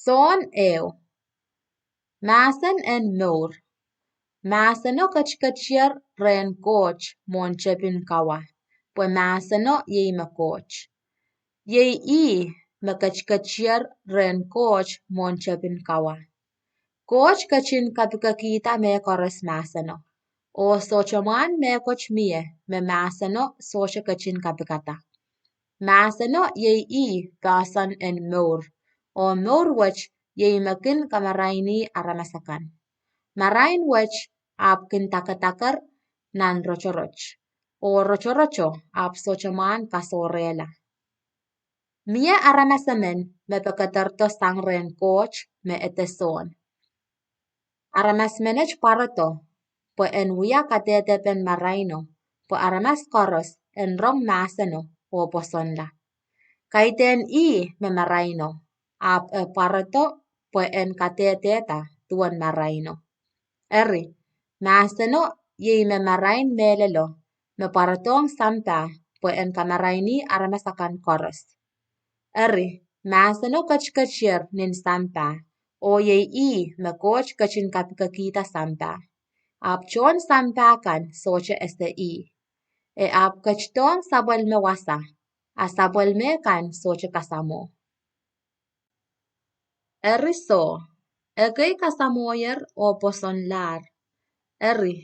Son eu. Masen en mur. Maseno kachkachir ren coach mon chepin kawa. Pues maseno yei ma coach. Yei ma kachkachir ren coach mon chepin kawa. Coach kachin kapikakita me koras maseno. O sochaman me coach mie me maseno socha kachin kapikata. Maseno yei gasan en mur. O mur wach yei makin kamaraini aramasakan. Marain wach ap kintakar nan rochoroch. O rochorocho ap sochaman kasorela. Mia aramasamen me pekatarto sangren coach me eteson. Aramasmenech parato po en wia katetepen maraino po aramas koros en rom maseno o posonla. Kaiten me maraino ap parato po en kateteta tuan maraino. Eri, maseno yei me marain melelo me paratong sampa po en kamaraini aramasakan koros. Eri, maseno kachkachir nin sampa o yei me coach kachin kapikakita sampa. Ap chon sampa kan soche este E ap kachtong sabal me wasa. A sabal me kan soche kasamo. Eri so, egay kasamoyer o posonlar. Eri,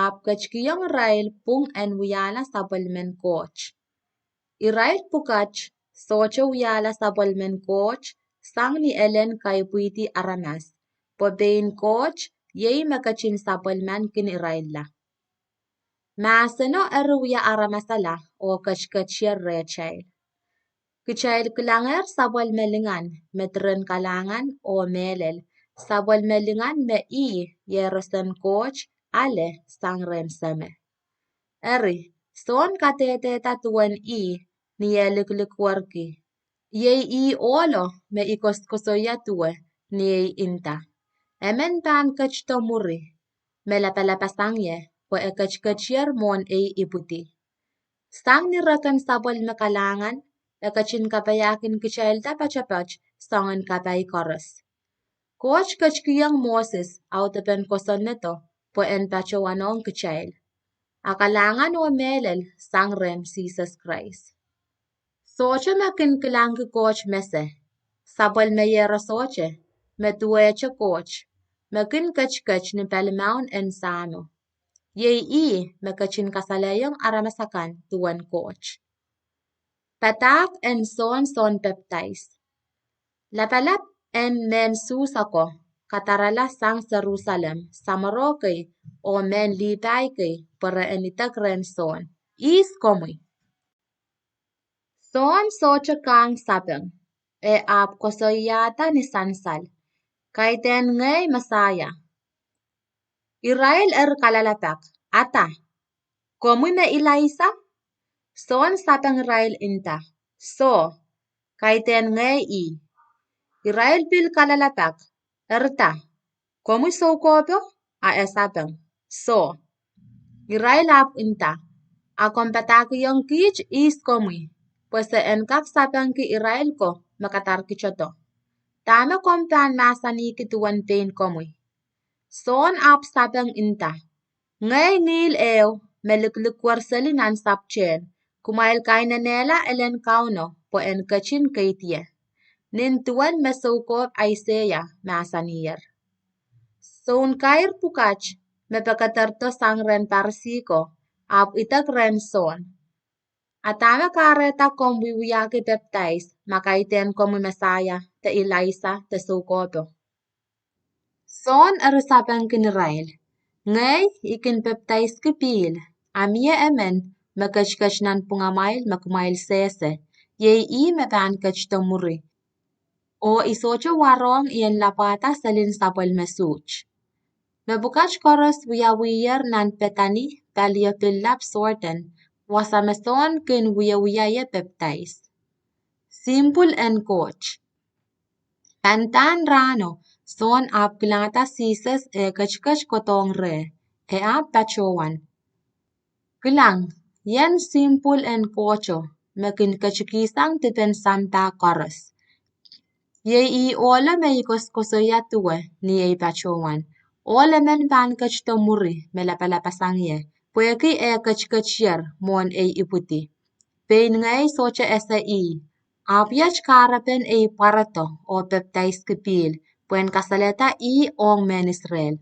ap kachkiyong rail pung en wiyala sabal men coach. Irail pukach soche wiyala sabal men coach sang ni elen kaipuiti aramas. Po bein coach yei makachin sabal man kin iraila. Maseno wiya aramasala o kachkachir rechail. Kichail kilanger sabal melingan metren kalangan o melel. Sabal melingan me yerosen coach ale sangren seme. Eri, son kateteta tuan ni yeliklikwarki. Yei olo me ikoskosoya tue ni inta. Emen pan kachto muri. Me lapalapasangye po kachkachir mon iputi. Sang ni rakan sabal me kalangan kachin kapayakin kichailta pachapach sangan kapay koros. Coach kachkiyang Moses autapen kosoneto po en pachawanong kichail. Akalangan o melel sangren Jesus Christ. Soche makin kilangi coach mese. Sabal me yera soche. Me tuweche coach. Makin kachkach ni palimaun en sano. Yei me kachin kasalayong aramasakan tuwan coach. Patak en son peptais. Lapalap en men susako. Katarala sang Jerusalem. Samarokay o men lipaykay para enitagren son. Is komoy. Son socha kang sapeng. Ap kosoyata ni sansal. Kaiten ngay masaya. Israel kalalapak. Ata. Komoy me ilaisa? Son sapeng Israel inta. So. Kaiten ngay Israel bil kalalapak. Erta. Komoy so kopo? Sapeng. So. Israel ap inta. Akompataki yung kich is komoy. Pues en kak sapang ki Israel ko makatar kichoto. Tama kompan masani kituan pain komoy. Son ap sapang inta. Ngay ngil meliklikwarsali nan sapchen. Kumail kainanela elen kauno po en kachin kaitie. Nintuan mesokop Isaiah masaniyer. Son kair pukach mepakatarto sangren parsiko ap itak ren son. Atama kareta komwiwiyaki baptize makaiten komu Mesaya te Elisa te Sokoto. Son arisapan kinirail. Ngay ikin baptize kipil. Amia emen makachkach nan pungamail makmail sese. Yei mepan kachto muri. O isocho warong iyan lapata salin sapal mesuch. Mebukach koros wiyawiyer nan petani paliyotillap sorten. Wasamason kin wiyawiyaye peptais. Simple and coach. Pantan rano son ap kilata sises kachkach kotong re. Ap pachowan. Kilang, yen simple and coacho. Makin kachikisang tipen samta koros. Ye I ole me koskosoya tuwe ni e pachowan. Ole men van kachto muri me la palapasangye. Pweki e kachkachyer mon e iputi. Pein ngay socha esa I. Apiach karapen e parato o peptais kepil. Pwen kasaleta I ong men Israel.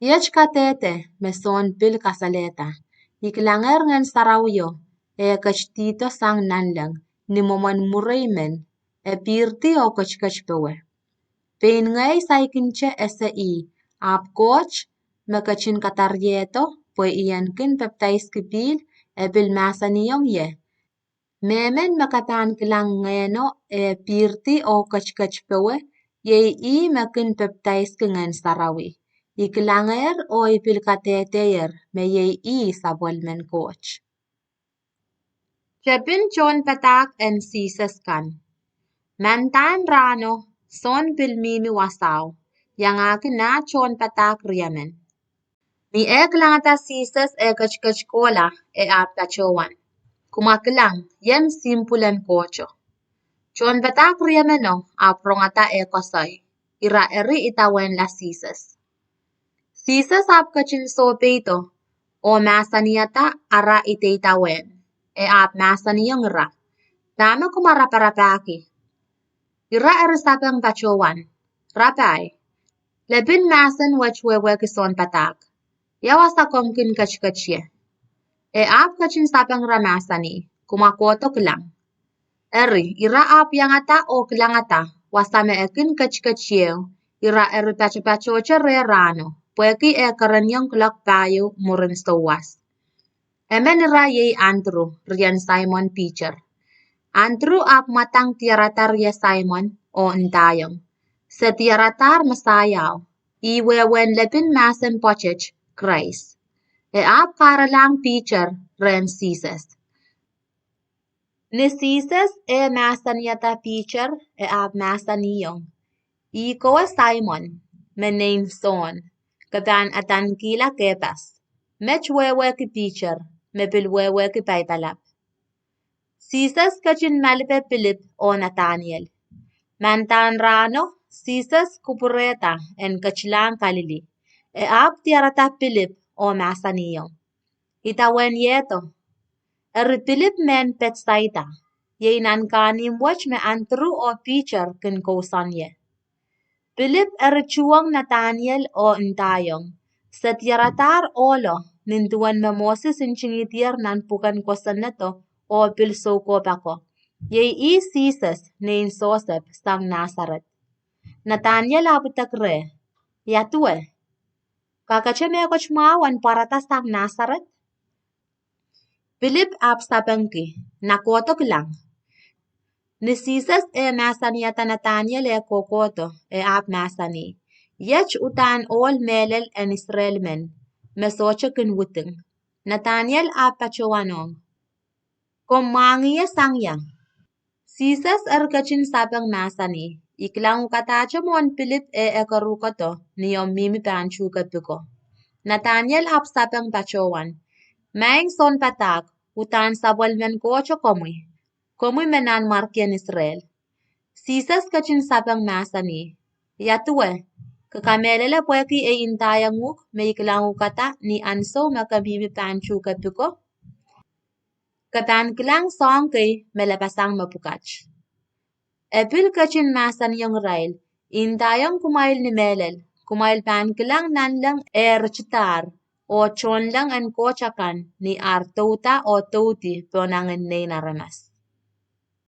Yech katete me son pil kasaleta. Iklanger ngan sarawyo e kachtito sang nanlang ni momon muraymen e pirti o kachkachpewe. Pein ngay saikinche esa I. Ap coach me kachin kataryeto pwe iyan kin peptais kepil e bil masaniyong ye. Memen makatan kilang ngeno e pirti o kachkachpewe ye I makin peptais kingan sarawi. Ikilanger o ipilkateteyer me ye I sabwalmen coach. Chepin John Patak and Jesus kan. Mantan rano son pilmimi wasaw. Yang akin na John Patak riyamen. Ni langata Jesus e kachkachkola e aptachowan. Kumakilang yan simpulan kocho. John Patak riyameno aprongata e kosoy. Ira eri itawen la Jesus. Jesus ap kachin sopeito o masaniyata ara ite itawen. E ap masaniyang ira. Tama kumaraparapaki. Ira eri sapang pachowan. Rapay. Lebin masan wachwewe kison Patak. Yawasa komkin kachkachye. E ap kachin sapang ramasani. Kumakoto kilang. Eri ira ap yangata o kilangata. Wasame ekin kachkachye. Ira eri pachopachoche re rano. Pweki e karanyang kulak payo murin stowas. Emen ira ye Andrew riyan Simon Peter. Andrew ap matang tiaratar ye Simon o entayong. Sa tiaratar masayaw. Iwewen lepin masen pochech Christ. E ap karalang Peter ren Jesus. Ni Jesus e masaniyata Peter e ap masaniyong. Iko Simon menain son. Kaban atan kila kepas. Mech wewe ki Peter mepil wewe ki paitalap. Jesus kachin malipe Philip o Nathaniel. Mantan rano Jesus kupureta en kachilang Kalili. E ap tiarata Philip o masaniyong. Itawen yeto. Eri Philip men petsaita. Yeinan kanim wach me Andrew o Peter kin kousanye. Philip eri chuang Nathaniel o entayong. Sa tiaratar olo nintuan me Moses inchingitier nan pukan kosaneto o pilso ko pako. Yei I Jesus nein Joseph sang Nazaret. Nathaniel aputakre. Yatue. Kakacheme kochmawan parata sang Nazaret. Philip ap sapengki. Nakoto kilang. Ni Jesus e masaniyata Nathaniel e kokoto e ap masani. Yech utan ol melel en Israel men. Mesoche kin wuting. Nathaniel ap pachowanong. Komangiya sangyang. Jesus kachin sapeng masani. Iklang katacho mon Philip e ekarukoto niyom mimi panchu kapiko. Nathaniel ap sapeng pachowan. Maing son Patak utan sabwalmen kocho komui. Komui menan markian Israel. Jesus kachin sapang masani. Yatue, kakamelele pweki e intayanguk me iklangu kata ni anso makabimi panchu kapiko. Katan kilang song kay melapasang mapukach. Epil kachin masan yung rail, intayang kumail ni melel, kumail pan kilang nanlang erchitar, o chon lang an kochakan ni artota o toti ponangan nay naramas.